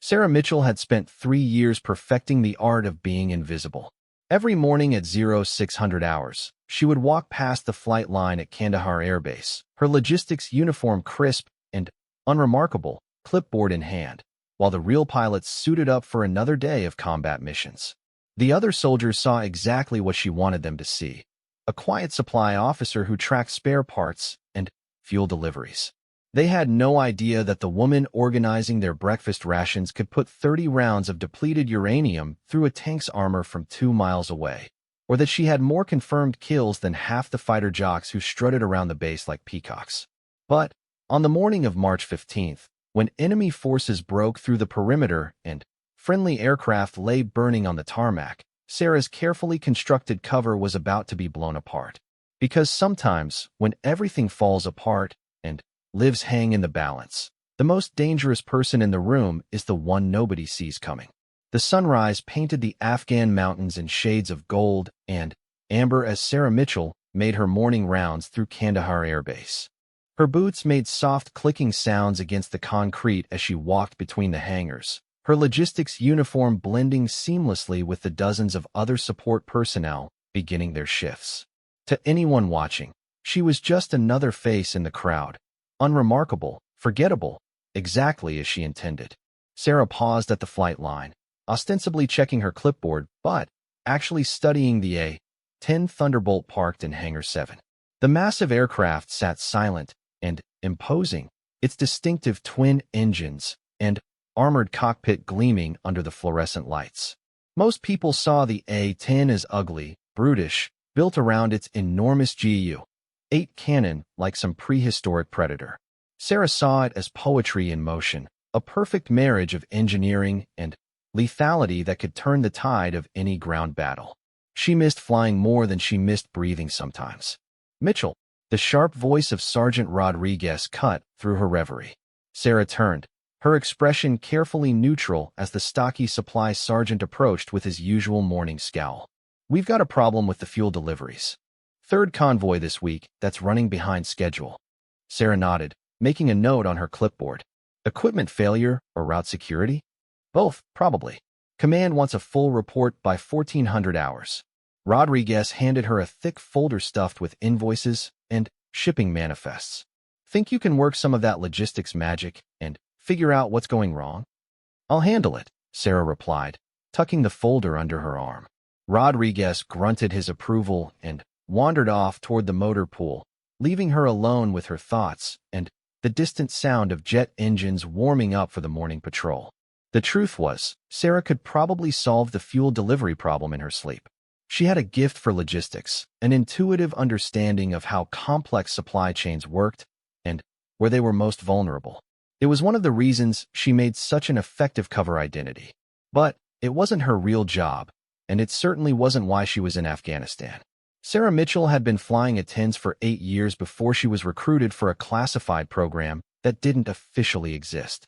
Sarah Mitchell had spent 3 years perfecting the art of being invisible. Every morning at 0600 hours, she would walk past the flight line at Kandahar Air Base, her logistics uniform crisp and unremarkable, clipboard in hand, while the real pilots suited up for another day of combat missions. The other soldiers saw exactly what she wanted them to see: a quiet supply officer who tracked spare parts and fuel deliveries. They had no idea that the woman organizing their breakfast rations could put 30 rounds of depleted uranium through a tank's armor from 2 miles away, or that she had more confirmed kills than half the fighter jocks who strutted around the base like peacocks. But on the morning of March 15th, when enemy forces broke through the perimeter and friendly aircraft lay burning on the tarmac, Sarah's carefully constructed cover was about to be blown apart. Because sometimes, when everything falls apart and lives hang in the balance, the most dangerous person in the room is the one nobody sees coming. The sunrise painted the Afghan mountains in shades of gold and amber as Sarah Mitchell made her morning rounds through Kandahar Air Base. Her boots made soft clicking sounds against the concrete as she walked between the hangars, her logistics uniform blending seamlessly with the dozens of other support personnel beginning their shifts. To anyone watching, she was just another face in the crowd, unremarkable, forgettable, exactly as she intended. Sarah paused at the flight line, ostensibly checking her clipboard, but actually studying the A-10 Thunderbolt parked in Hangar 7. The massive aircraft sat silent and imposing, its distinctive twin engines and armored cockpit gleaming under the fluorescent lights. Most people saw the A-10 as ugly, brutish, built around its enormous Gu-8 cannon like some prehistoric predator. Sarah saw it as poetry in motion, a perfect marriage of engineering and lethality that could turn the tide of any ground battle. She missed flying more than she missed breathing sometimes. Mitchell, the sharp voice of Sergeant Rodriguez cut through her reverie. Sarah turned, her expression carefully neutral as the stocky supply sergeant approached with his usual morning scowl. "We've got a problem with the fuel deliveries. Third convoy this week that's running behind schedule." Sarah nodded, making a note on her clipboard. "Equipment failure or route security?" "Both, probably. Command wants a full report by 1400 hours. Rodriguez handed her a thick folder stuffed with invoices and shipping manifests. "Think you can work some of that logistics magic and figure out what's going wrong?" "I'll handle it," Sarah replied, tucking the folder under her arm. Rodriguez grunted his approval and wandered off toward the motor pool, leaving her alone with her thoughts and the distant sound of jet engines warming up for the morning patrol. The truth was, Sarah could probably solve the fuel delivery problem in her sleep. She had a gift for logistics, an intuitive understanding of how complex supply chains worked and where they were most vulnerable. It was one of the reasons she made such an effective cover identity. But it wasn't her real job, and it certainly wasn't why she was in Afghanistan. Sarah Mitchell had been flying A-10s for 8 years before she was recruited for a classified program that didn't officially exist.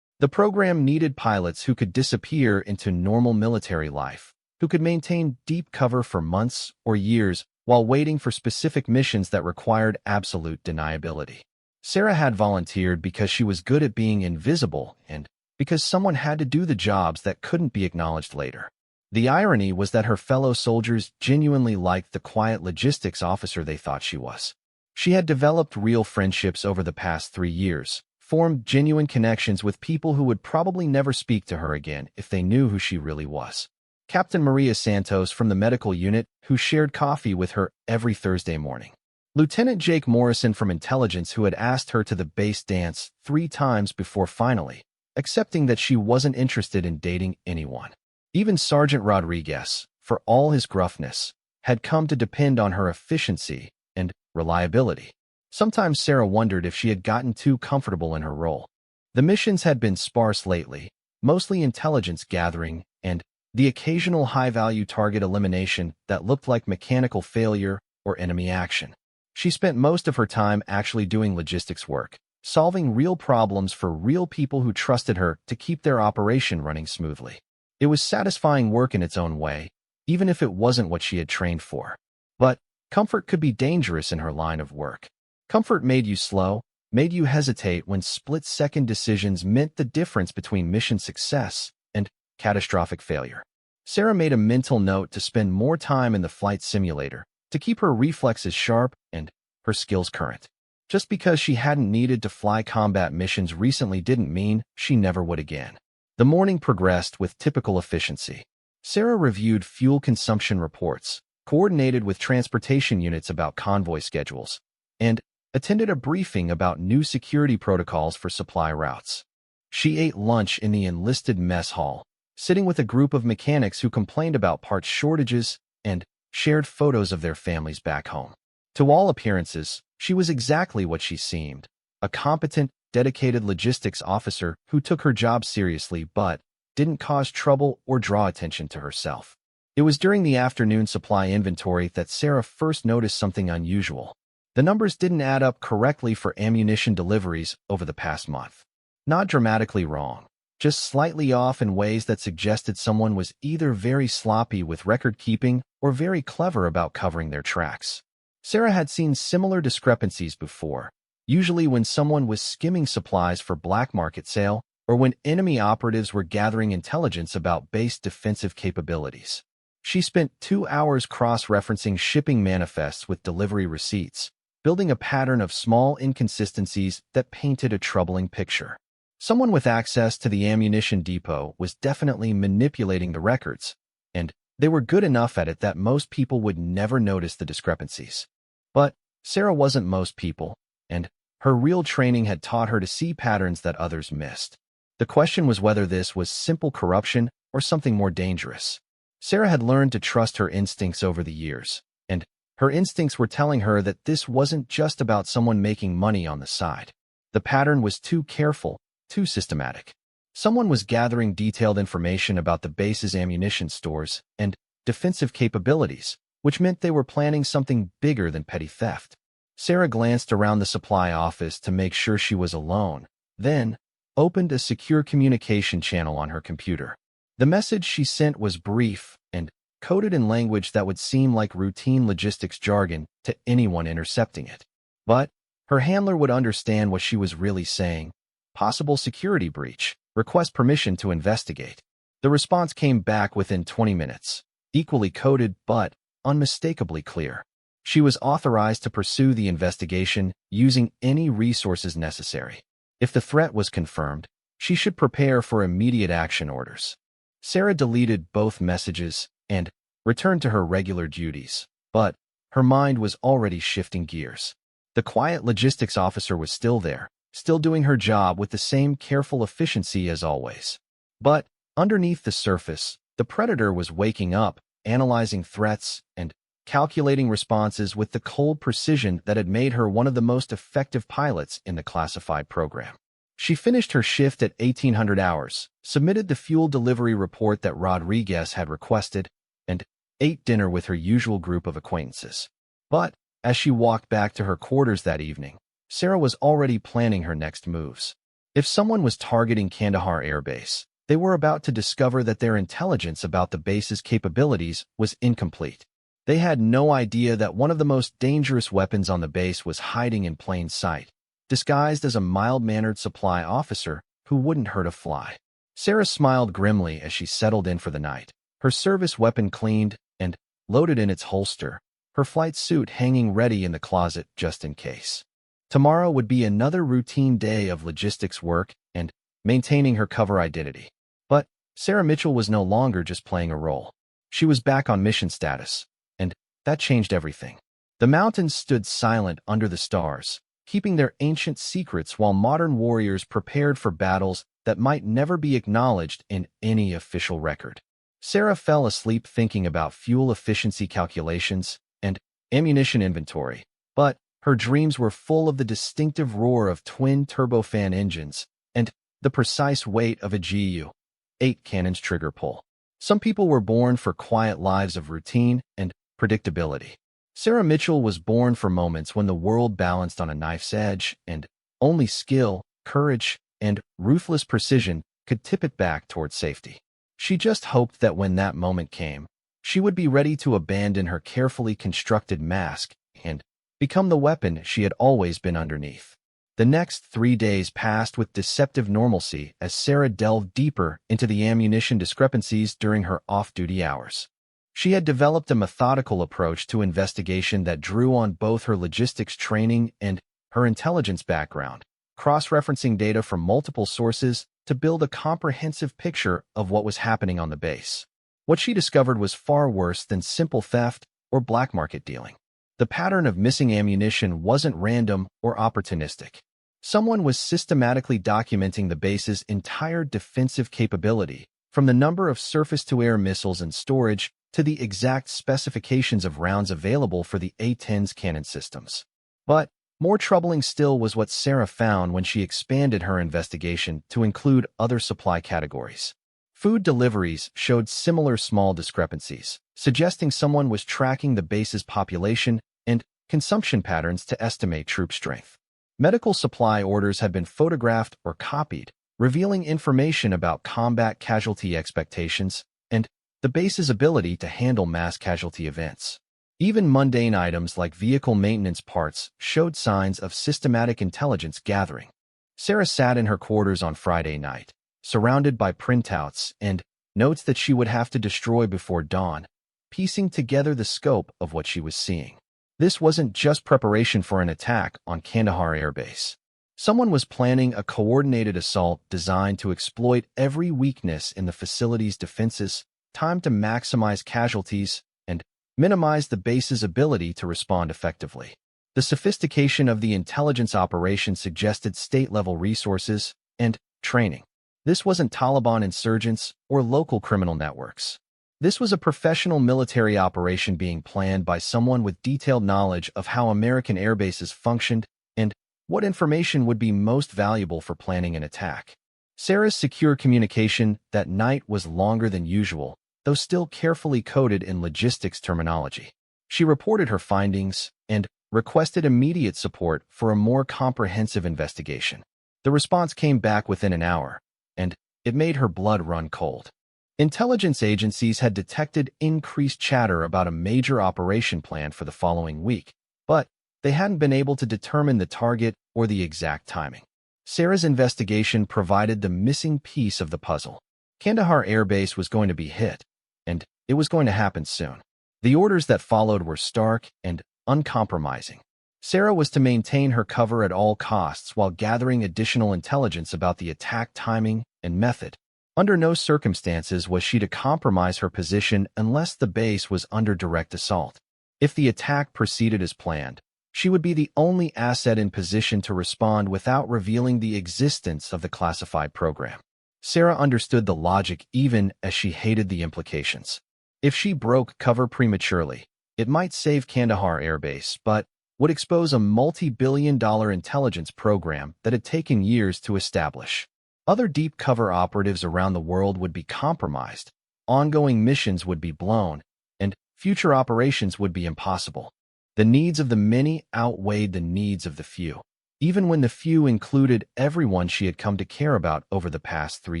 The program needed pilots who could disappear into normal military life, who could maintain deep cover for months or years while waiting for specific missions that required absolute deniability. Sarah had volunteered because she was good at being invisible and because someone had to do the jobs that couldn't be acknowledged later. The irony was that her fellow soldiers genuinely liked the quiet logistics officer they thought she was. She had developed real friendships over the past 3 years, formed genuine connections with people who would probably never speak to her again if they knew who she really was. Captain Maria Santos from the medical unit, who shared coffee with her every Thursday morning. Lieutenant Jake Morrison from intelligence, who had asked her to the base dance 3 times before finally accepting that she wasn't interested in dating anyone. Even Sergeant Rodriguez, for all his gruffness, had come to depend on her efficiency and reliability. Sometimes Sarah wondered if she had gotten too comfortable in her role. The missions had been sparse lately, mostly intelligence gathering and the occasional high-value target elimination that looked like mechanical failure or enemy action. She spent most of her time actually doing logistics work, solving real problems for real people who trusted her to keep their operation running smoothly. It was satisfying work in its own way, even if it wasn't what she had trained for. But comfort could be dangerous in her line of work. Comfort made you slow, made you hesitate when split-second decisions meant the difference between mission success and catastrophic failure. Sarah made a mental note to spend more time in the flight simulator to keep her reflexes sharp and her skills current. Just because she hadn't needed to fly combat missions recently didn't mean she never would again. The morning progressed with typical efficiency. Sarah reviewed fuel consumption reports, coordinated with transportation units about convoy schedules, and attended a briefing about new security protocols for supply routes. She ate lunch in the enlisted mess hall, sitting with a group of mechanics who complained about parts shortages and shared photos of their families back home. To all appearances, she was exactly what she seemed, a competent, dedicated logistics officer who took her job seriously but didn't cause trouble or draw attention to herself. It was during the afternoon supply inventory that Sarah first noticed something unusual. The numbers didn't add up correctly for ammunition deliveries over the past month. Not dramatically wrong, just slightly off in ways that suggested someone was either very sloppy with record-keeping or very clever about covering their tracks. Sarah had seen similar discrepancies before, usually when someone was skimming supplies for black market sale or when enemy operatives were gathering intelligence about base defensive capabilities. She spent 2 hours cross-referencing shipping manifests with delivery receipts, building a pattern of small inconsistencies that painted a troubling picture. Someone with access to the ammunition depot was definitely manipulating the records, and they were good enough at it that most people would never notice the discrepancies. But Sarah wasn't most people, and her real training had taught her to see patterns that others missed. The question was whether this was simple corruption or something more dangerous. Sarah had learned to trust her instincts over the years, and her instincts were telling her that this wasn't just about someone making money on the side. The pattern was too careful, too systematic. Someone was gathering detailed information about the base's ammunition stores and defensive capabilities, which meant they were planning something bigger than petty theft. Sarah glanced around the supply office to make sure she was alone, then opened a secure communication channel on her computer. The message she sent was brief and coded in language that would seem like routine logistics jargon to anyone intercepting it. But her handler would understand what she was really saying. Possible security breach. Request permission to investigate. The response came back within 20 minutes, equally coded but unmistakably clear. She was authorized to pursue the investigation using any resources necessary. If the threat was confirmed, she should prepare for immediate action orders. Sarah deleted both messages and returned to her regular duties, but her mind was already shifting gears. The quiet logistics officer was still there, still doing her job with the same careful efficiency as always. But underneath the surface, the predator was waking up, analyzing threats, and calculating responses with the cold precision that had made her one of the most effective pilots in the classified program. She finished her shift at 1800 hours, submitted the fuel delivery report that Rodriguez had requested, and ate dinner with her usual group of acquaintances. But as she walked back to her quarters that evening, Sarah was already planning her next moves. If someone was targeting Kandahar Air Base, they were about to discover that their intelligence about the base's capabilities was incomplete. They had no idea that one of the most dangerous weapons on the base was hiding in plain sight, disguised as a mild-mannered supply officer who wouldn't hurt a fly. Sarah smiled grimly as she settled in for the night, her service weapon cleaned and loaded in its holster, her flight suit hanging ready in the closet just in case. Tomorrow would be another routine day of logistics work and maintaining her cover identity. But Sarah Mitchell was no longer just playing a role. She was back on mission status, and that changed everything. The mountains stood silent under the stars, keeping their ancient secrets while modern warriors prepared for battles that might never be acknowledged in any official record. Sarah fell asleep thinking about fuel efficiency calculations and ammunition inventory, but her dreams were full of the distinctive roar of twin turbofan engines and the precise weight of a Gu-8 cannon's trigger pull. Some people were born for quiet lives of routine and predictability. Sarah Mitchell was born for moments when the world balanced on a knife's edge, and only skill, courage, and ruthless precision could tip it back toward safety. She just hoped that when that moment came, she would be ready to abandon her carefully constructed mask and become the weapon she had always been underneath. The next 3 days passed with deceptive normalcy as Sarah delved deeper into the ammunition discrepancies during her off-duty hours. She had developed a methodical approach to investigation that drew on both her logistics training and her intelligence background, cross-referencing data from multiple sources to build a comprehensive picture of what was happening on the base. What she discovered was far worse than simple theft or black market dealing. The pattern of missing ammunition wasn't random or opportunistic. Someone was systematically documenting the base's entire defensive capability, from the number of surface-to-air missiles in storage to the exact specifications of rounds available for the A-10's cannon systems. But more troubling still was what Sarah found when she expanded her investigation to include other supply categories. Food deliveries showed similar small discrepancies, suggesting someone was tracking the base's population and consumption patterns to estimate troop strength. Medical supply orders had been photographed or copied, revealing information about combat casualty expectations and the base's ability to handle mass casualty events. Even mundane items like vehicle maintenance parts showed signs of systematic intelligence gathering. Sarah sat in her quarters on Friday night, surrounded by printouts and notes that she would have to destroy before dawn, piecing together the scope of what she was seeing. This wasn't just preparation for an attack on Kandahar Air Base. Someone was planning a coordinated assault designed to exploit every weakness in the facility's defenses, timed to maximize casualties and minimize the base's ability to respond effectively. The sophistication of the intelligence operation suggested state-level resources and training. This wasn't Taliban insurgents or local criminal networks. This was a professional military operation being planned by someone with detailed knowledge of how American airbases functioned and what information would be most valuable for planning an attack. Sarah's secure communication that night was longer than usual, though still carefully coded in logistics terminology. She reported her findings and requested immediate support for a more comprehensive investigation. The response came back within an hour, and it made her blood run cold. Intelligence agencies had detected increased chatter about a major operation plan for the following week, but they hadn't been able to determine the target or the exact timing. Sarah's investigation provided the missing piece of the puzzle. Kandahar Air Base was going to be hit, and it was going to happen soon. The orders that followed were stark and uncompromising. Sarah was to maintain her cover at all costs while gathering additional intelligence about the attack timing and method. Under no circumstances was she to compromise her position unless the base was under direct assault. If the attack proceeded as planned, she would be the only asset in position to respond without revealing the existence of the classified program. Sarah understood the logic even as she hated the implications. If she broke cover prematurely, it might save Kandahar Air Base, but would expose a multi-billion-dollar intelligence program that had taken years to establish. Other deep cover operatives around the world would be compromised, ongoing missions would be blown, and future operations would be impossible. The needs of the many outweighed the needs of the few, even when the few included everyone she had come to care about over the past 3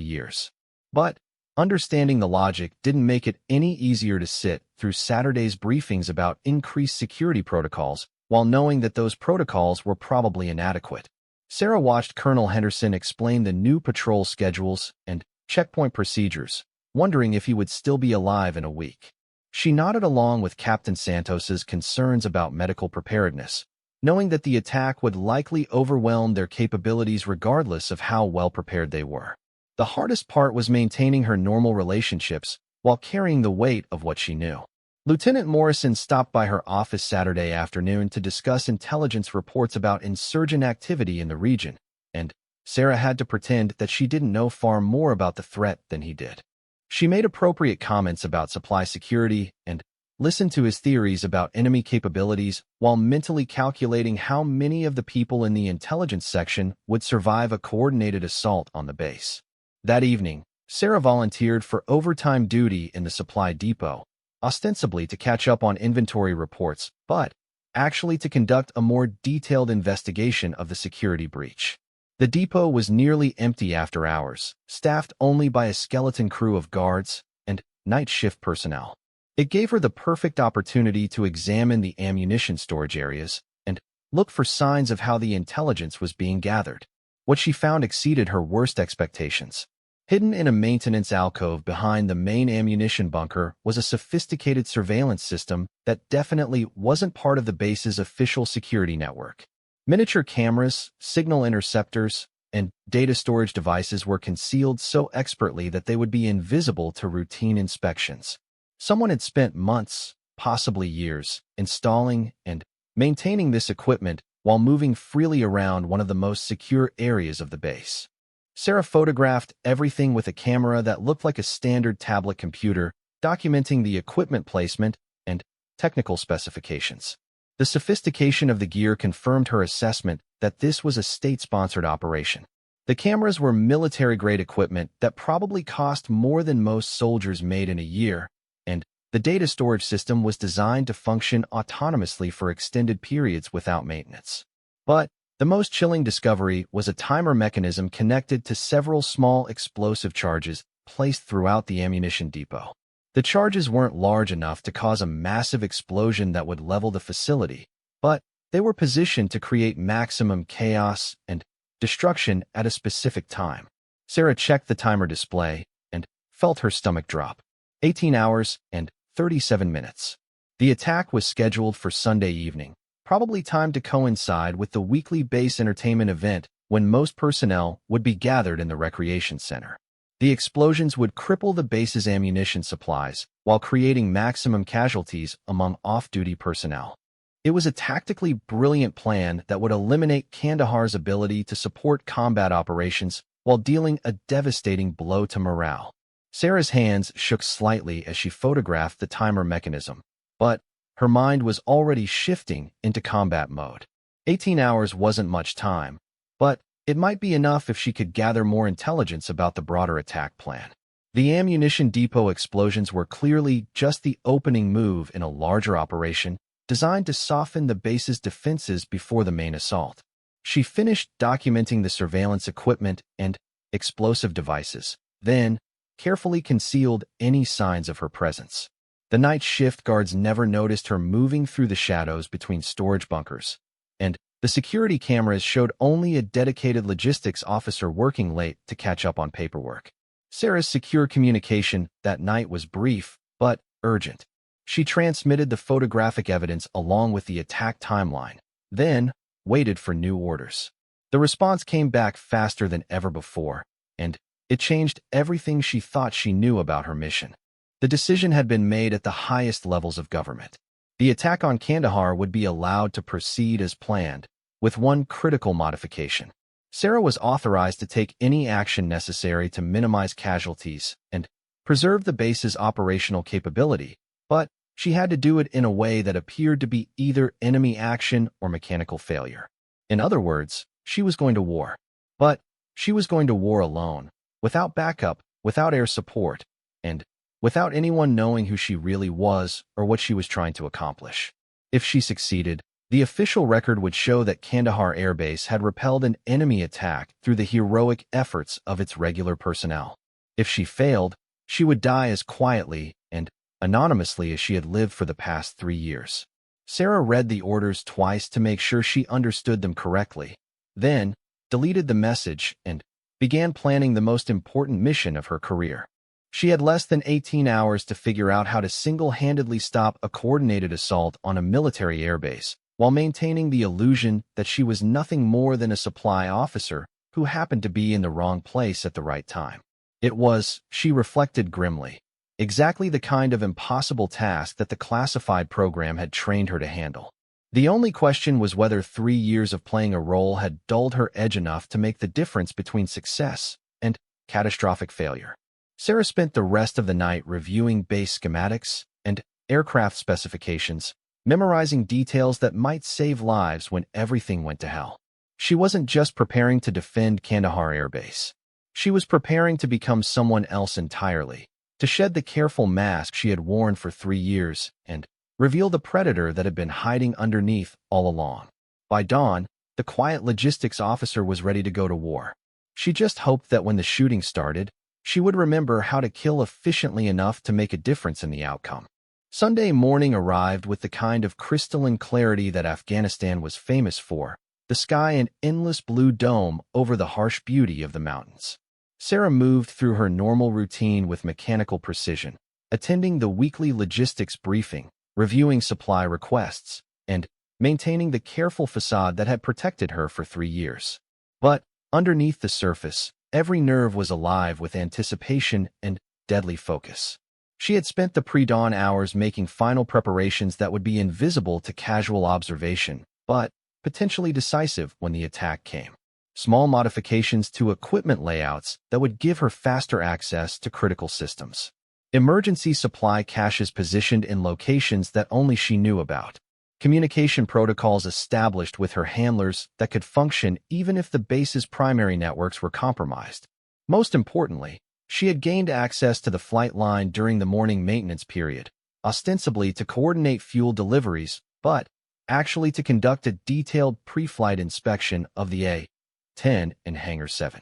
years. But understanding the logic didn't make it any easier to sit through Saturday's briefings about increased security protocols while knowing that those protocols were probably inadequate. Sarah watched Colonel Henderson explain the new patrol schedules and checkpoint procedures, wondering if he would still be alive in a week. She nodded along with Captain Santos's concerns about medical preparedness, knowing that the attack would likely overwhelm their capabilities regardless of how well prepared they were. The hardest part was maintaining her normal relationships while carrying the weight of what she knew. Lieutenant Morrison stopped by her office Saturday afternoon to discuss intelligence reports about insurgent activity in the region, and Sarah had to pretend that she didn't know far more about the threat than he did. She made appropriate comments about supply security and listened to his theories about enemy capabilities while mentally calculating how many of the people in the intelligence section would survive a coordinated assault on the base. That evening, Sarah volunteered for overtime duty in the supply depot, ostensibly to catch up on inventory reports, but actually to conduct a more detailed investigation of the security breach. The depot was nearly empty after hours, staffed only by a skeleton crew of guards and night shift personnel. It gave her the perfect opportunity to examine the ammunition storage areas and look for signs of how the intelligence was being gathered. What she found exceeded her worst expectations. Hidden in a maintenance alcove behind the main ammunition bunker was a sophisticated surveillance system that definitely wasn't part of the base's official security network. Miniature cameras, signal interceptors, and data storage devices were concealed so expertly that they would be invisible to routine inspections. Someone had spent months, possibly years, installing and maintaining this equipment while moving freely around one of the most secure areas of the base. Sarah photographed everything with a camera that looked like a standard tablet computer, documenting the equipment placement and technical specifications. The sophistication of the gear confirmed her assessment that this was a state-sponsored operation. The cameras were military-grade equipment that probably cost more than most soldiers made in a year, and the data storage system was designed to function autonomously for extended periods without maintenance. But the most chilling discovery was a timer mechanism connected to several small explosive charges placed throughout the ammunition depot. The charges weren't large enough to cause a massive explosion that would level the facility, but they were positioned to create maximum chaos and destruction at a specific time. Sarah checked the timer display and felt her stomach drop. 18 hours and 37 minutes. The attack was scheduled for Sunday evening, probably timed to coincide with the weekly base entertainment event when most personnel would be gathered in the recreation center. The explosions would cripple the base's ammunition supplies while creating maximum casualties among off-duty personnel. It was a tactically brilliant plan that would eliminate Kandahar's ability to support combat operations while dealing a devastating blow to morale. Sarah's hands shook slightly as she photographed the timer mechanism, but her mind was already shifting into combat mode. 18 hours wasn't much time, but it might be enough if she could gather more intelligence about the broader attack plan. The ammunition depot explosions were clearly just the opening move in a larger operation designed to soften the base's defenses before the main assault. She finished documenting the surveillance equipment and explosive devices, then carefully concealed any signs of her presence. The night shift guards never noticed her moving through the shadows between storage bunkers, and the security cameras showed only a dedicated logistics officer working late to catch up on paperwork. Sarah's secure communication that night was brief, but urgent. She transmitted the photographic evidence along with the attack timeline, then waited for new orders. The response came back faster than ever before, and it changed everything she thought she knew about her mission. The decision had been made at the highest levels of government. The attack on Kandahar would be allowed to proceed as planned, with one critical modification. Sarah was authorized to take any action necessary to minimize casualties and preserve the base's operational capability, but she had to do it in a way that appeared to be either enemy action or mechanical failure. In other words, she was going to war. But she was going to war alone, without backup, without air support, and without anyone knowing who she really was or what she was trying to accomplish. If she succeeded, the official record would show that Kandahar Air Base had repelled an enemy attack through the heroic efforts of its regular personnel. If she failed, she would die as quietly and anonymously as she had lived for the past 3 years. Sarah read the orders twice to make sure she understood them correctly, then deleted the message and began planning the most important mission of her career. She had less than 18 hours to figure out how to single-handedly stop a coordinated assault on a military airbase while maintaining the illusion that she was nothing more than a supply officer who happened to be in the wrong place at the right time. It was, she reflected grimly, exactly the kind of impossible task that the classified program had trained her to handle. The only question was whether 3 years of playing a role had dulled her edge enough to make the difference between success and catastrophic failure. Sarah spent the rest of the night reviewing base schematics and aircraft specifications, memorizing details that might save lives when everything went to hell. She wasn't just preparing to defend Kandahar Air Base. She was preparing to become someone else entirely, to shed the careful mask she had worn for 3 years and reveal the predator that had been hiding underneath all along. By dawn, the quiet logistics officer was ready to go to war. She just hoped that when the shooting started, she would remember how to kill efficiently enough to make a difference in the outcome. Sunday morning arrived with the kind of crystalline clarity that Afghanistan was famous for, the sky an endless blue dome over the harsh beauty of the mountains. Sarah moved through her normal routine with mechanical precision, attending the weekly logistics briefing, reviewing supply requests, and maintaining the careful facade that had protected her for 3 years. But underneath the surface, every nerve was alive with anticipation and deadly focus. She had spent the pre-dawn hours making final preparations that would be invisible to casual observation, but potentially decisive when the attack came. Small modifications to equipment layouts that would give her faster access to critical systems. Emergency supply caches positioned in locations that only she knew about. Communication protocols established with her handlers that could function even if the base's primary networks were compromised. Most importantly, she had gained access to the flight line during the morning maintenance period, ostensibly to coordinate fuel deliveries, but actually to conduct a detailed pre-flight inspection of the A-10 in Hangar 7.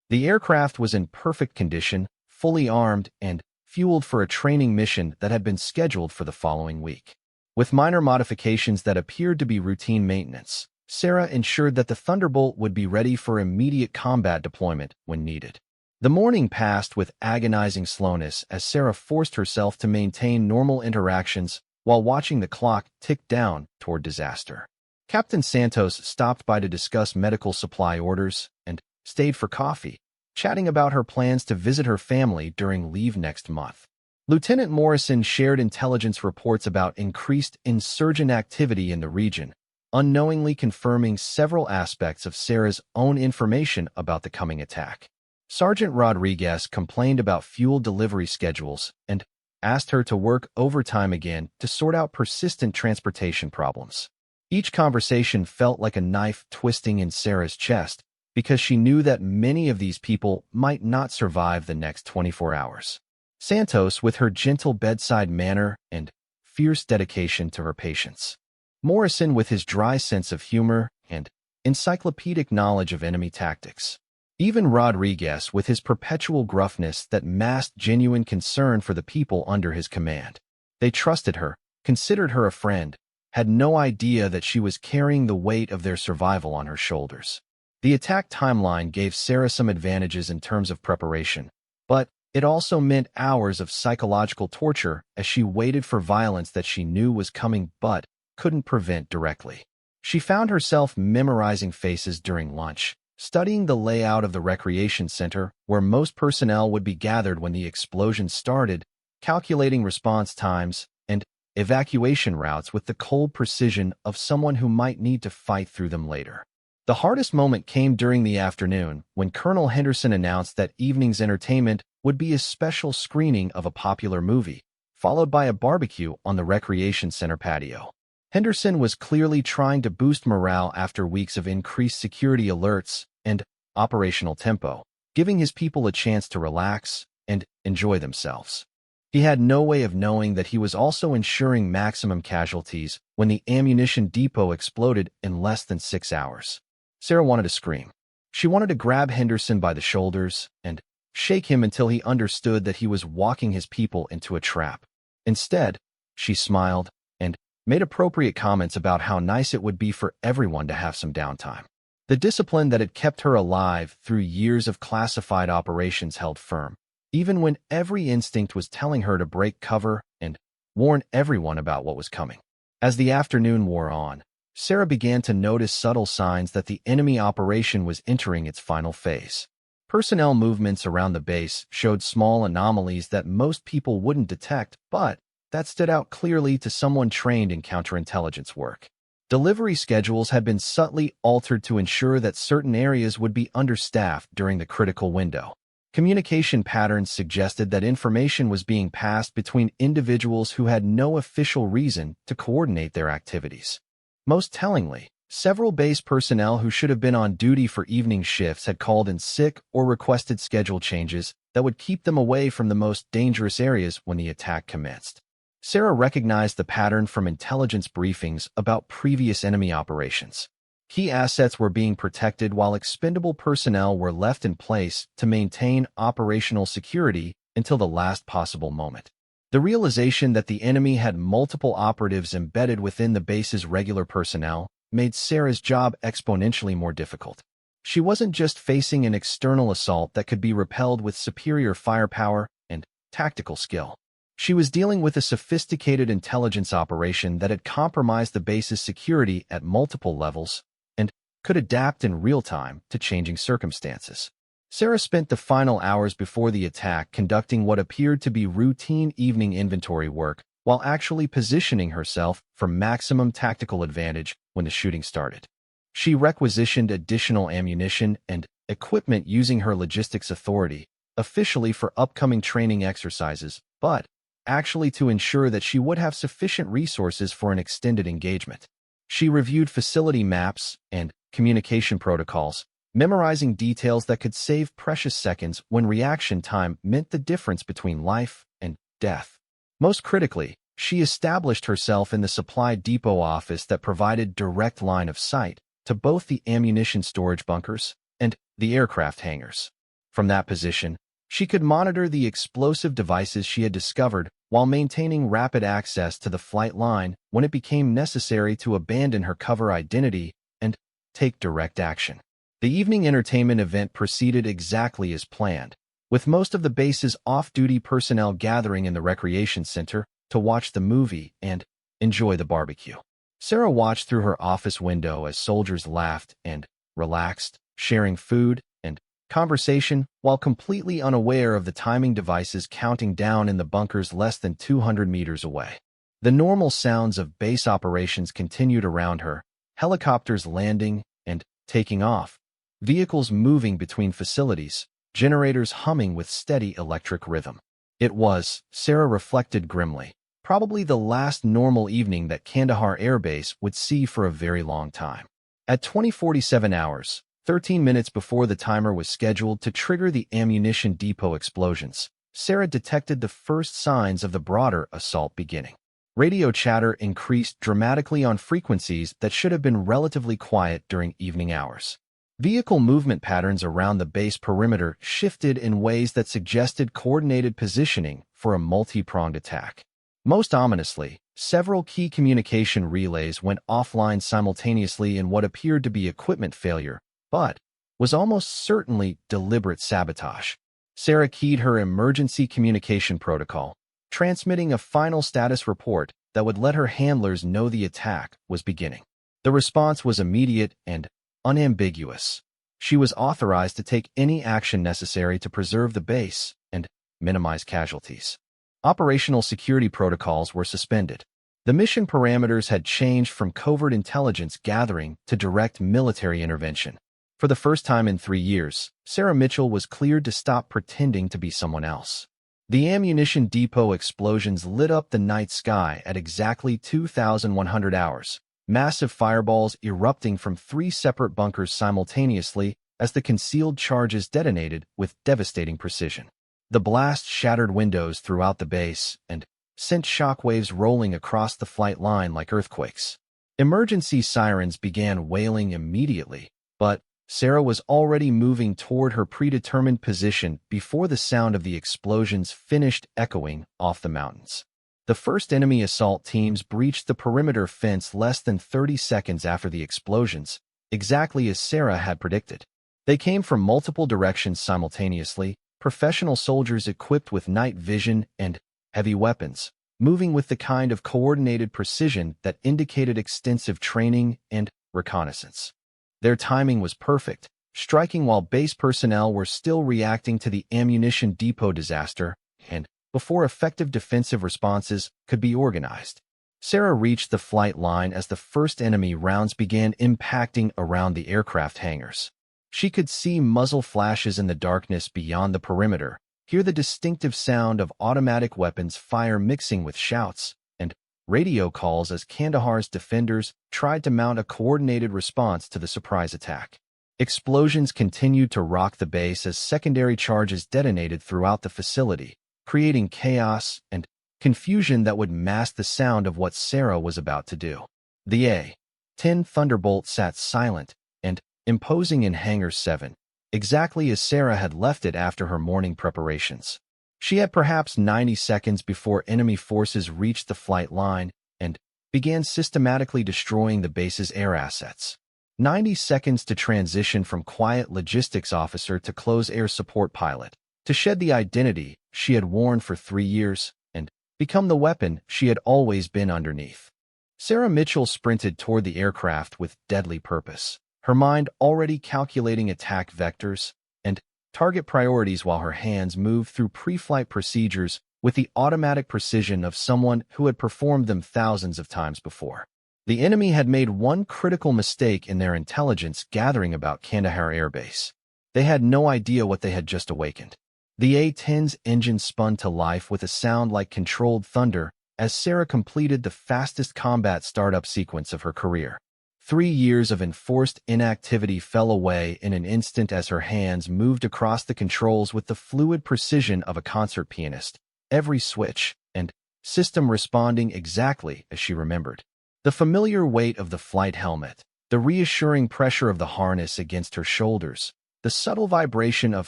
The aircraft was in perfect condition, fully armed, and fueled for a training mission that had been scheduled for the following week. With minor modifications that appeared to be routine maintenance, Sarah ensured that the Thunderbolt would be ready for immediate combat deployment when needed. The morning passed with agonizing slowness as Sarah forced herself to maintain normal interactions while watching the clock tick down toward disaster. Captain Santos stopped by to discuss medical supply orders and stayed for coffee, chatting about her plans to visit her family during leave next month. Lieutenant Morrison shared intelligence reports about increased insurgent activity in the region, unknowingly confirming several aspects of Sarah's own information about the coming attack. Sergeant Rodriguez complained about fuel delivery schedules and asked her to work overtime again to sort out persistent transportation problems. Each conversation felt like a knife twisting in Sarah's chest because she knew that many of these people might not survive the next 24 hours. Santos with her gentle bedside manner and fierce dedication to her patients. Morrison with his dry sense of humor and encyclopedic knowledge of enemy tactics. Even Rodriguez with his perpetual gruffness that masked genuine concern for the people under his command. They trusted her, considered her a friend, had no idea that she was carrying the weight of their survival on her shoulders. The attack timeline gave Sarah some advantages in terms of preparation, but it also meant hours of psychological torture as she waited for violence that she knew was coming but couldn't prevent directly. She found herself memorizing faces during lunch, studying the layout of the recreation center where most personnel would be gathered when the explosion started, calculating response times and evacuation routes with the cold precision of someone who might need to fight through them later. The hardest moment came during the afternoon when Colonel Henderson announced that evening's entertainment would be a special screening of a popular movie, followed by a barbecue on the recreation center patio. Henderson was clearly trying to boost morale after weeks of increased security alerts and operational tempo, giving his people a chance to relax and enjoy themselves. He had no way of knowing that he was also ensuring maximum casualties when the ammunition depot exploded in less than 6 hours. Sarah wanted to scream. She wanted to grab Henderson by the shoulders and shake him until he understood that he was walking his people into a trap. Instead, she smiled and made appropriate comments about how nice it would be for everyone to have some downtime. The discipline that had kept her alive through years of classified operations held firm, even when every instinct was telling her to break cover and warn everyone about what was coming. As the afternoon wore on, Sarah began to notice subtle signs that the enemy operation was entering its final phase. Personnel movements around the base showed small anomalies that most people wouldn't detect, but that stood out clearly to someone trained in counterintelligence work. Delivery schedules had been subtly altered to ensure that certain areas would be understaffed during the critical window. Communication patterns suggested that information was being passed between individuals who had no official reason to coordinate their activities. Most tellingly, several base personnel who should have been on duty for evening shifts had called in sick or requested schedule changes that would keep them away from the most dangerous areas when the attack commenced. Sarah recognized the pattern from intelligence briefings about previous enemy operations. Key assets were being protected while expendable personnel were left in place to maintain operational security until the last possible moment. The realization that the enemy had multiple operatives embedded within the base's regular personnel made Sarah's job exponentially more difficult. She wasn't just facing an external assault that could be repelled with superior firepower and tactical skill. She was dealing with a sophisticated intelligence operation that had compromised the base's security at multiple levels and could adapt in real time to changing circumstances. Sarah spent the final hours before the attack conducting what appeared to be routine evening inventory work while actually positioning herself for maximum tactical advantage when the shooting started. She requisitioned additional ammunition and equipment using her logistics authority, officially for upcoming training exercises, but actually to ensure that she would have sufficient resources for an extended engagement. She reviewed facility maps and communication protocols, memorizing details that could save precious seconds when reaction time meant the difference between life and death. Most critically, she established herself in the supply depot office that provided direct line of sight to both the ammunition storage bunkers and the aircraft hangars. From that position, she could monitor the explosive devices she had discovered while maintaining rapid access to the flight line when it became necessary to abandon her cover identity and take direct action. The evening entertainment event proceeded exactly as planned, with most of the base's off-duty personnel gathering in the recreation center to watch the movie and enjoy the barbecue. Sarah watched through her office window as soldiers laughed and relaxed, sharing food and conversation while completely unaware of the timing devices counting down in the bunkers less than 200 meters away. The normal sounds of base operations continued around her, helicopters landing and taking off, vehicles moving between facilities, generators humming with steady electric rhythm. It was, Sarah reflected grimly, probably the last normal evening that Kandahar Air Base would see for a very long time. At 20:47 hours, 13 minutes before the timer was scheduled to trigger the ammunition depot explosions, Sarah detected the first signs of the broader assault beginning. Radio chatter increased dramatically on frequencies that should have been relatively quiet during evening hours. Vehicle movement patterns around the base perimeter shifted in ways that suggested coordinated positioning for a multi-pronged attack. Most ominously, several key communication relays went offline simultaneously in what appeared to be equipment failure, but was almost certainly deliberate sabotage. Sarah keyed her emergency communication protocol, transmitting a final status report that would let her handlers know the attack was beginning. The response was immediate and unambiguous. She was authorized to take any action necessary to preserve the base and minimize casualties. Operational security protocols were suspended. The mission parameters had changed from covert intelligence gathering to direct military intervention. For the first time in 3 years, Sarah Mitchell was cleared to stop pretending to be someone else. The ammunition depot explosions lit up the night sky at exactly 2,100 hours, massive fireballs erupting from 3 separate bunkers simultaneously as the concealed charges detonated with devastating precision. The blast shattered windows throughout the base and sent shockwaves rolling across the flight line like earthquakes. Emergency sirens began wailing immediately, but Sarah was already moving toward her predetermined position before the sound of the explosions finished echoing off the mountains. The first enemy assault teams breached the perimeter fence less than 30 seconds after the explosions, exactly as Sarah had predicted. They came from multiple directions simultaneously, professional soldiers equipped with night vision and heavy weapons, moving with the kind of coordinated precision that indicated extensive training and reconnaissance. Their timing was perfect, striking while base personnel were still reacting to the ammunition depot disaster and before effective defensive responses could be organized. Sarah reached the flight line as the first enemy rounds began impacting around the aircraft hangars. She could see muzzle flashes in the darkness beyond the perimeter, hear the distinctive sound of automatic weapons fire mixing with shouts and radio calls as Kandahar's defenders tried to mount a coordinated response to the surprise attack. Explosions continued to rock the base as secondary charges detonated throughout the facility, creating chaos and confusion that would mask the sound of what Sarah was about to do. The A-10 Thunderbolt sat silent and imposing in Hangar 7, exactly as Sarah had left it after her morning preparations. She had perhaps 90 seconds before enemy forces reached the flight line and began systematically destroying the base's air assets. 90 seconds to transition from quiet logistics officer to close air support pilot, to shed the identity she had worn for 3 years and become the weapon she had always been underneath. Sarah Mitchell sprinted toward the aircraft with deadly purpose, her mind already calculating attack vectors and target priorities while her hands moved through pre-flight procedures with the automatic precision of someone who had performed them thousands of times before. The enemy had made one critical mistake in their intelligence gathering about Kandahar Air Base. They had no idea what they had just awakened. The A-10's engine spun to life with a sound like controlled thunder as Sarah completed the fastest combat startup sequence of her career. 3 years of enforced inactivity fell away in an instant as her hands moved across the controls with the fluid precision of a concert pianist, every switch and system responding exactly as she remembered. The familiar weight of the flight helmet, the reassuring pressure of the harness against her shoulders, the subtle vibration of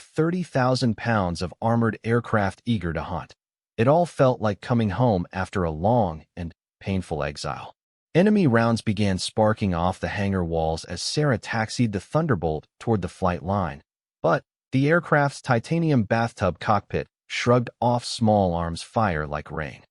30,000 pounds of armored aircraft eager to hunt. It all felt like coming home after a long and painful exile. Enemy rounds began sparking off the hangar walls as Sarah taxied the Thunderbolt toward the flight line. But the aircraft's titanium bathtub cockpit shrugged off small arms fire like rain.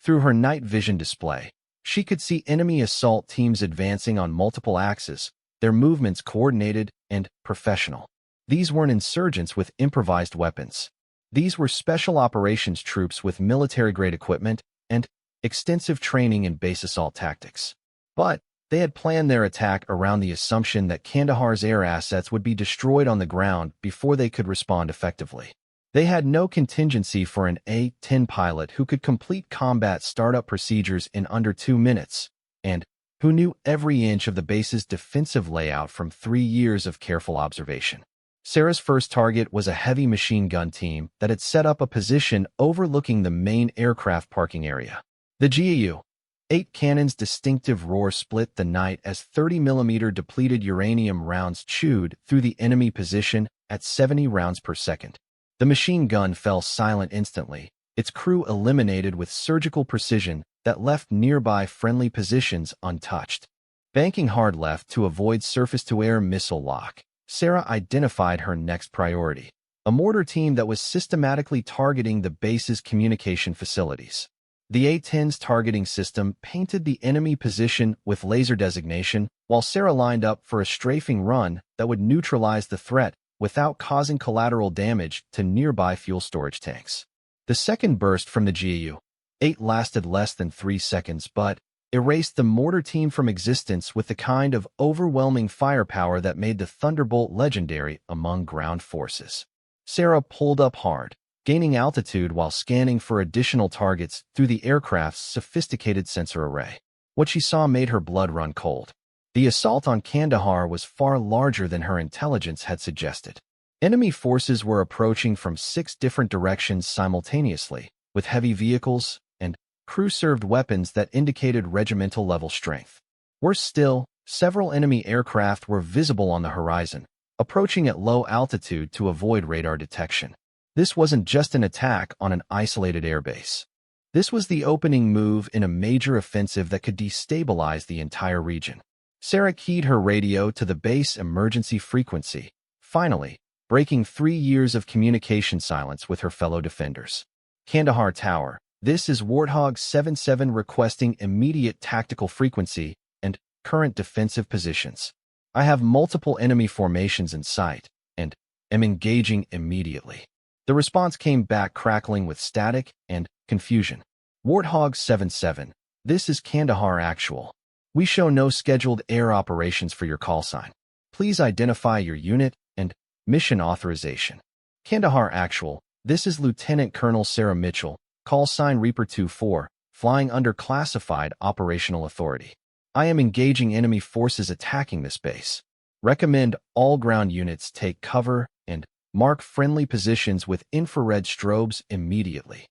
Through her night vision display, she could see enemy assault teams advancing on multiple axes, their movements coordinated and professional. These weren't insurgents with improvised weapons. These were special operations troops with military-grade equipment and extensive training in base assault tactics. But they had planned their attack around the assumption that Kandahar's air assets would be destroyed on the ground before they could respond effectively. They had no contingency for an A-10 pilot who could complete combat startup procedures in under 2 minutes, and who knew every inch of the base's defensive layout from 3 years of careful observation. Sarah's first target was a heavy machine gun team that had set up a position overlooking the main aircraft parking area. The GAU-8 cannon's distinctive roar split the night as 30mm depleted uranium rounds chewed through the enemy position at 70 rounds per second. The machine gun fell silent instantly, its crew eliminated with surgical precision that left nearby friendly positions untouched. Banking hard left to avoid surface-to-air missile lock, Sarah identified her next priority, a mortar team that was systematically targeting the base's communication facilities. The A-10's targeting system painted the enemy position with laser designation, while Sarah lined up for a strafing run that would neutralize the threat without causing collateral damage to nearby fuel storage tanks. The second burst from the GAU-8 lasted less than 3 seconds but erased the mortar team from existence with the kind of overwhelming firepower that made the Thunderbolt legendary among ground forces. Sarah pulled up hard, gaining altitude while scanning for additional targets through the aircraft's sophisticated sensor array. What she saw made her blood run cold. The assault on Kandahar was far larger than her intelligence had suggested. Enemy forces were approaching from 6 different directions simultaneously, with heavy vehicles and crew-served weapons that indicated regimental-level strength. Worse still, several enemy aircraft were visible on the horizon, approaching at low altitude to avoid radar detection. This wasn't just an attack on an isolated airbase. This was the opening move in a major offensive that could destabilize the entire region. Sarah keyed her radio to the base emergency frequency, finally, breaking 3 years of communication silence with her fellow defenders. Kandahar Tower, this is Warthog 77 requesting immediate tactical frequency and current defensive positions. I have multiple enemy formations in sight and am engaging immediately. The response came back crackling with static and confusion. Warthog 77, this is Kandahar Actual. We show no scheduled air operations for your call sign. Please identify your unit and mission authorization. Kandahar Actual, this is Lieutenant Colonel Sarah Mitchell, call sign Reaper 24, flying under classified operational authority. I am engaging enemy forces attacking this base. Recommend all ground units take cover and mark friendly positions with infrared strobes immediately.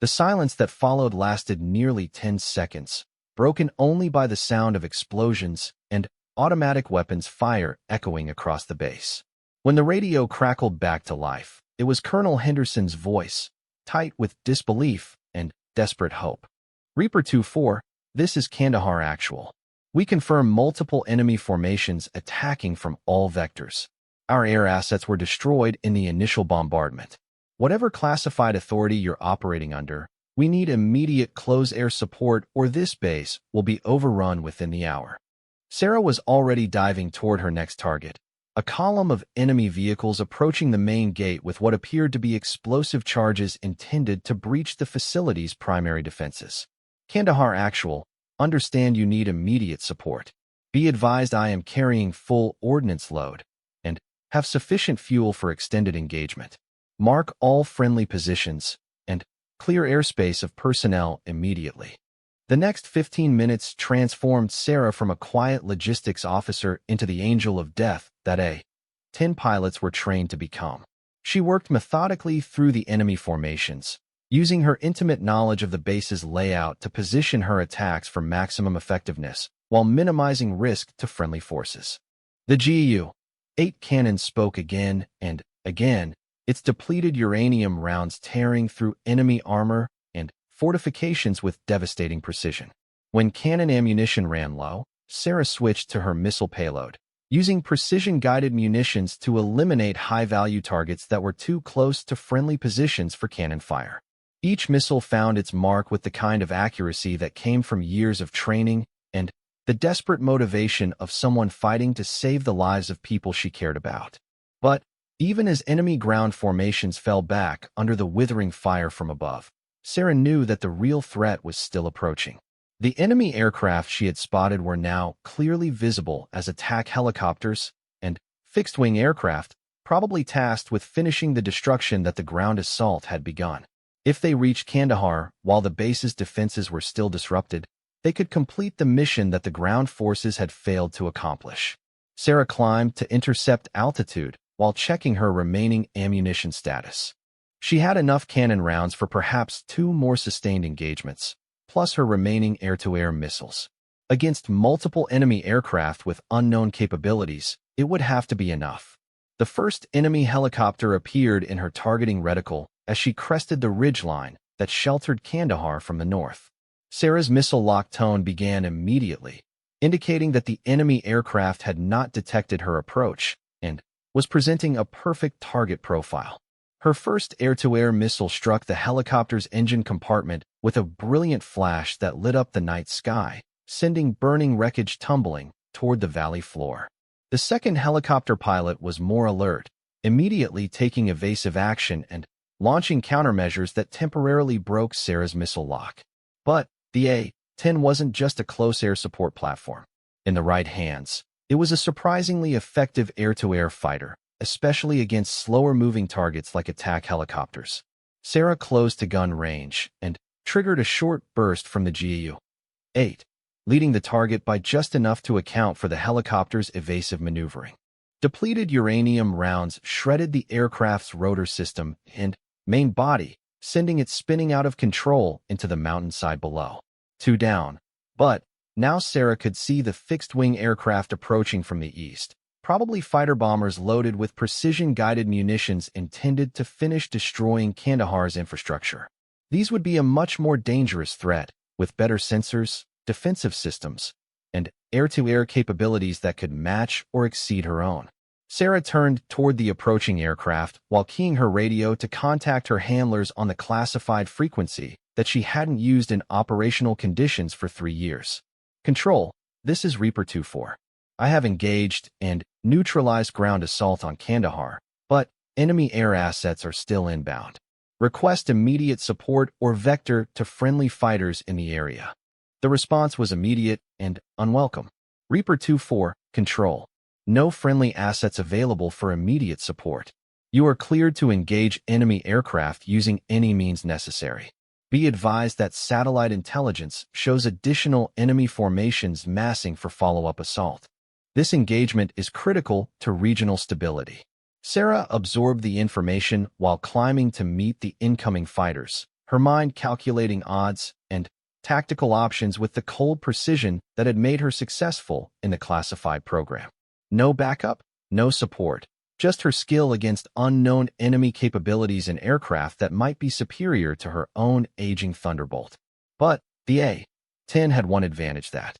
The silence that followed lasted nearly 10 seconds, broken only by the sound of explosions and automatic weapons fire echoing across the base. When the radio crackled back to life, it was Colonel Henderson's voice, tight with disbelief and desperate hope. Reaper 2-4, this is Kandahar actual. We confirm multiple enemy formations attacking from all vectors. Our air assets were destroyed in the initial bombardment. Whatever classified authority you're operating under, we need immediate close air support or this base will be overrun within the hour. Sarah was already diving toward her next target, a column of enemy vehicles approaching the main gate with what appeared to be explosive charges intended to breach the facility's primary defenses. Kandahar actual, understand you need immediate support. Be advised I am carrying full ordnance load and have sufficient fuel for extended engagement. Mark all friendly positions and clear airspace of personnel immediately. The next 15 minutes transformed Sarah from a quiet logistics officer into the angel of death that A-10 pilots were trained to become. She worked methodically through the enemy formations, using her intimate knowledge of the base's layout to position her attacks for maximum effectiveness while minimizing risk to friendly forces. The GU-8 cannon spoke again and again, its depleted uranium rounds tearing through enemy armor and fortifications with devastating precision. When cannon ammunition ran low, Sarah switched to her missile payload, using precision-guided munitions to eliminate high-value targets that were too close to friendly positions for cannon fire. Each missile found its mark with the kind of accuracy that came from years of training and the desperate motivation of someone fighting to save the lives of people she cared about. But even as enemy ground formations fell back under the withering fire from above, Sarah knew that the real threat was still approaching. The enemy aircraft she had spotted were now clearly visible as attack helicopters and fixed-wing aircraft, probably tasked with finishing the destruction that the ground assault had begun. If they reached Kandahar while the base's defenses were still disrupted, they could complete the mission that the ground forces had failed to accomplish. Sarah climbed to intercept altitude while checking her remaining ammunition status. She had enough cannon rounds for perhaps 2 more sustained engagements, plus her remaining air-to-air missiles. Against multiple enemy aircraft with unknown capabilities, it would have to be enough. The first enemy helicopter appeared in her targeting reticle as she crested the ridgeline that sheltered Kandahar from the north. Sarah's missile lock tone began immediately, indicating that the enemy aircraft had not detected her approach and was presenting a perfect target profile. Her first air-to-air missile struck the helicopter's engine compartment with a brilliant flash that lit up the night sky, sending burning wreckage tumbling toward the valley floor. The second helicopter pilot was more alert, immediately taking evasive action and launching countermeasures that temporarily broke Sarah's missile lock. But the A-10 wasn't just a close air support platform. In the right hands, it was a surprisingly effective air-to-air fighter, especially against slower-moving targets like attack helicopters. Sarah closed to gun range and triggered a short burst from the GU-8, leading the target by just enough to account for the helicopter's evasive maneuvering. Depleted uranium rounds shredded the aircraft's rotor system and main body, sending it spinning out of control into the mountainside below. 2 down. But now Sarah could see the fixed-wing aircraft approaching from the east, probably fighter bombers loaded with precision-guided munitions intended to finish destroying Kandahar's infrastructure. These would be a much more dangerous threat, with better sensors, defensive systems, and air-to-air capabilities that could match or exceed her own. Sarah turned toward the approaching aircraft while keying her radio to contact her handlers on the classified frequency that she hadn't used in operational conditions for 3 years. Control, this is Reaper 2-4. I have engaged and neutralized ground assault on Kandahar, but enemy air assets are still inbound. Request immediate support or vector to friendly fighters in the area. The response was immediate and unwelcome. Reaper 2-4, Control. No friendly assets available for immediate support. You are cleared to engage enemy aircraft using any means necessary. Be advised that satellite intelligence shows additional enemy formations massing for follow-up assault. This engagement is critical to regional stability. Sarah absorbed the information while climbing to meet the incoming fighters, her mind calculating odds and tactical options with the cold precision that had made her successful in the classified program. No backup, no support, just her skill against unknown enemy capabilities in aircraft that might be superior to her own aging Thunderbolt. But the A-10 had one advantage that